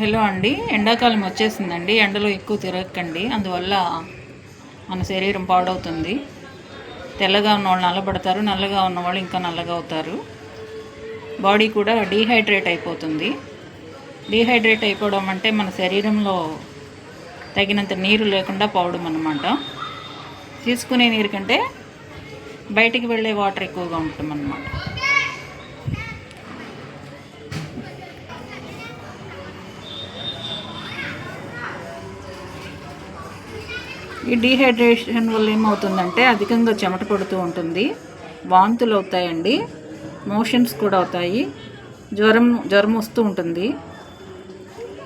Hello అండి, ఎండాకాలం వచ్చేసిందండి. ఎండలో ఎక్కువ తిరగకండి, అందువల్ల మన శరీరం పాడవుతుంది. తెల్లగా ఉన్నవాళ్ళు నల్లబడతారు, నల్లగా ఉన్నవాళ్ళు ఇంకా నల్లగా అవుతారు. బాడీ కూడా డీహైడ్రేట్ అయిపోతుంది. డీహైడ్రేట్ అయిపోవడం అంటే మన శరీరంలో తగినంత నీరు లేకుండా పోవడం అన్నమాట. తీసుకునే నీరు కంటే బయటికి వెళ్ళే వాటర్ ఎక్కువగా ఉంటుందన్నమాట. ఈ డీహైడ్రేషన్ వల్ల ఏమవుతుందంటే అధికంగా చెమట పడుతూ ఉంటుంది, వాంతులు అవుతాయండి, మోషన్స్ కూడా అవుతాయి, జ్వరం వస్తూ ఉంటుంది.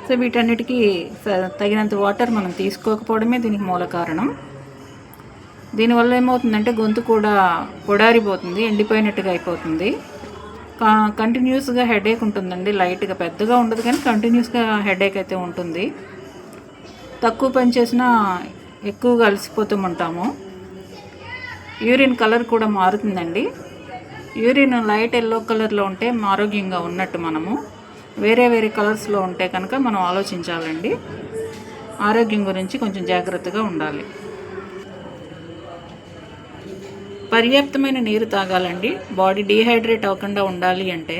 సో వీటన్నిటికీ తగినంత వాటర్ మనం తీసుకోకపోవడమే దీనికి మూల కారణం. దీనివల్ల ఏమవుతుందంటే గొంతు కూడా పొడారిపోతుంది, ఎండిపోయినట్టుగా అయిపోతుంది. కంటిన్యూస్గా హెడేక్ ఉంటుందండి. లైట్గా పెద్దగా ఉండదు కానీ కంటిన్యూస్గా హెడేక్ అయితే ఉంటుంది. తక్కువ పని చేసినా ఎక్కువగా అలసిపోతూ ఉంటాము. యూరిన్ కలర్ కూడా మారుతుందండి. యూరిన్ లైట్ ఎల్లో కలర్లో ఉంటే ఆరోగ్యంగా ఉన్నట్టు. మనము వేరే కలర్స్లో ఉంటే కనుక మనం ఆలోచించాలండి. ఆరోగ్యం గురించి కొంచెం జాగ్రత్తగా ఉండాలి. పర్యాప్తమైన నీరు తాగాలండి. బాడీ డీహైడ్రేట్ అవ్వకుండా ఉండాలి అంటే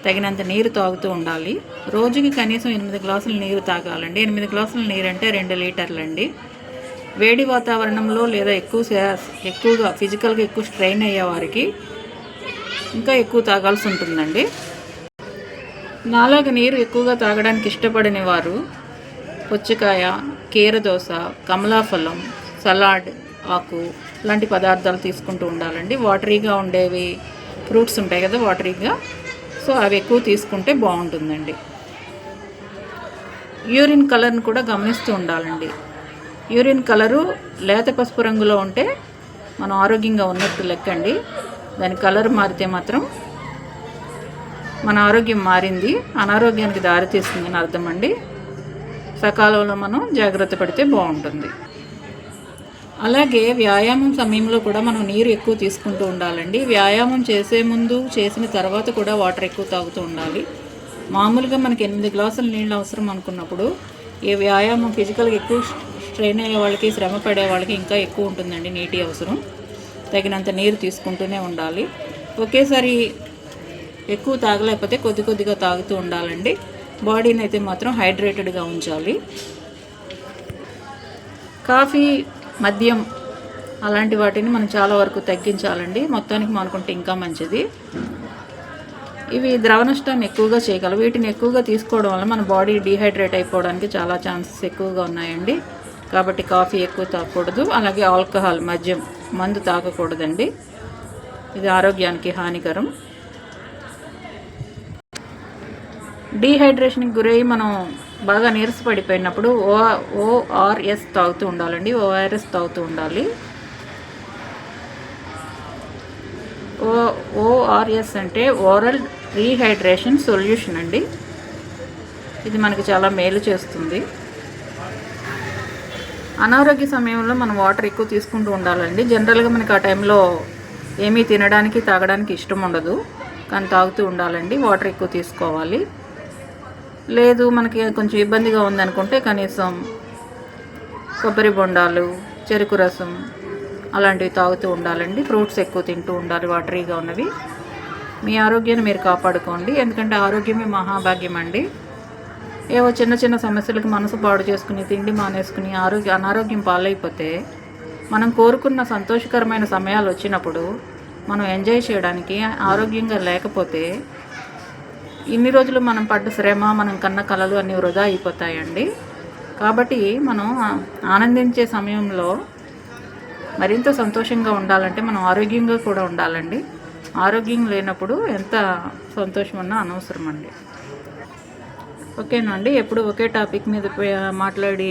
తగినంత నీరు తాగుతూ ఉండాలి. రోజుకి కనీసం 8 గ్లాసుల నీరు తాగాలండి. 8 గ్లాసుల నీరు అంటే 2 లీటర్లు అండి. వేడి వాతావరణంలో లేదా ఎక్కువగా ఫిజికల్గా ఎక్కువ స్ట్రెయిన్ అయ్యే వారికి ఇంకా ఎక్కువ తాగాల్సి ఉంటుందండి. నాలాగా నీరు ఎక్కువగా తాగడానికి ఇష్టపడని వారు పుచ్చకాయ, కీరదోస, కమలాఫలం, సలాడ్ ఆకు లాంటి పదార్థాలు తీసుకుంటూ ఉండాలండి. వాటరీగా ఉండేవి ఫ్రూట్స్ ఉంటాయి కదా వాటరీగా, సో అవి ఎక్కువ తీసుకుంటే బాగుంటుందండి. యూరిన్ కలర్ని కూడా గమనిస్తూ ఉండాలండి. యూరిన్ కలరు లేత పసుపు రంగులో ఉంటే మనం ఆరోగ్యంగా ఉన్నట్టు లెక్కండి. దాని కలర్ మారితే మాత్రం మన ఆరోగ్యం మారింది, అనారోగ్యానికి దారితీస్తుందని అర్థం అండి. సకాలంలో మనం జాగ్రత్త పడితే బాగుంటుంది. అలాగే వ్యాయామం సమయంలో కూడా మనం నీరు ఎక్కువ తీసుకుంటూ ఉండాలండి. వ్యాయామం చేసే ముందు, చేసిన తర్వాత కూడా వాటర్ ఎక్కువ తాగుతూ ఉండాలి. మామూలుగా మనకి 8 గ్లాసుల నీళ్ళు అవసరం అనుకున్నప్పుడు ఈ వ్యాయామం ఫిజికల్గా ఎక్కువ స్ట్రెయిన్ అయ్యే వాళ్ళకి, శ్రమ పడే వాళ్ళకి ఇంకా ఎక్కువ ఉంటుందండి నీటి అవసరం. తగినంత నీరు తీసుకుంటూనే ఉండాలి. ఒకేసారి ఎక్కువ తాగలేకపోతే కొద్దిగా తాగుతూ ఉండాలండి. బాడీని అయితే మాత్రం హైడ్రేటెడ్గా ఉంచాలి. కాఫీ, మద్యం అలాంటి వాటిని మనం చాలా వరకు తగ్గించాలండి. మొత్తానికి మానుకుంటే ఇంకా మంచిది. ఇవి ద్రవ నష్టాన్ని ఎక్కువగా చేయగలవు. వీటిని ఎక్కువగా తీసుకోవడం వల్ల మన బాడీ డీహైడ్రేట్ అయిపోవడానికి చాలా ఛాన్సెస్ ఎక్కువగా ఉన్నాయండి. కాబట్టి కాఫీ ఎక్కువ తాగకూడదు. అలాగే ఆల్కహాల్, మందు తాగకూడదండి. ఇది ఆరోగ్యానికి హానికరం. డీహైడ్రేషన్కి గురయ్యి మనం బాగా నీరసపడిపోయినప్పుడు ఓఆర్ఎస్ తాగుతూ ఉండాలండి. ఓఆర్ఎస్ తాగుతూ ఉండాలి. ఓఆర్ఎస్ అంటే ఓరల్ రీహైడ్రేషన్ సొల్యూషన్ అండి. ఇది మనకి చాలా మేలు చేస్తుంది. అనారోగ్య సమయంలో మనం వాటర్ ఎక్కువ తీసుకుంటూ ఉండాలండి. జనరల్గా మనకి ఆ టైంలో ఏమీ తినడానికి, తాగడానికి ఇష్టం ఉండదు, కానీ తాగుతూ ఉండాలండి. వాటర్ ఎక్కువ తీసుకోవాలి. లేదు మనకి కొంచెం ఇబ్బందిగా ఉందనుకుంటే కనీసం కొబ్బరి బొండాలు, చెరుకు రసం అలాంటివి తాగుతూ ఉండాలండి. ఫ్రూట్స్ ఎక్కువ తింటూ ఉండాలి, వాటరీగా ఉన్నవి. మీ ఆరోగ్యాన్ని మీరు కాపాడుకోండి, ఎందుకంటే ఆరోగ్యమే మహాభాగ్యం అండి. ఏవో చిన్న సమస్యలకు మనసు పాడు చేసుకుని, తిండి మానేసుకుని అనారోగ్యం పాలైపోతే మనం కోరుకున్న సంతోషకరమైన సమయాలు వచ్చినప్పుడు మనం ఎంజాయ్ చేయడానికి ఆరోగ్యంగా లేకపోతే ఇన్ని రోజులు మనం పడ్డ శ్రమ, మనం కన్న కలలు అన్నీ వృధా అయిపోతాయండి. కాబట్టి మనం ఆనందించే సమయంలో మరింత సంతోషంగా ఉండాలంటే మనం ఆరోగ్యంగా కూడా ఉండాలండి. ఆరోగ్యం లేనప్పుడు ఎంత సంతోషం ఉన్నా అనవసరం అండి. ఓకేనా అండి. ఎప్పుడు ఒకే టాపిక్ మీద మాట్లాడి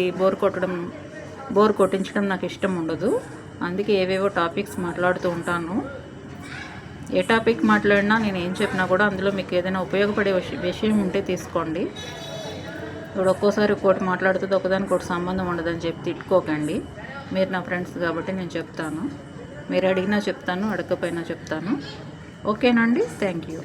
బోర్ కొట్టించడం నాకు ఇష్టం ఉండదు. అందుకే ఏవేవో టాపిక్స్ మాట్లాడుతూ ఉంటాను. ఏ టాపిక్ మాట్లాడినా, నేను ఏం చెప్పినా కూడా అందులో మీకు ఏదైనా ఉపయోగపడే విషయం ఉంటే తీసుకోండి. ఇప్పుడు ఒక్కోసారి ఒక్కోటి మాట్లాడుతుంది, ఒకదానికి సంబంధం ఉండదని చెప్పి తిట్టుకోకండి. మీరు నా ఫ్రెండ్స్ కాబట్టి నేను చెప్తాను. మీరు అడిగినా చెప్తాను, అడగకపోయినా చెప్తాను. ఓకేనా అండి. Thank you.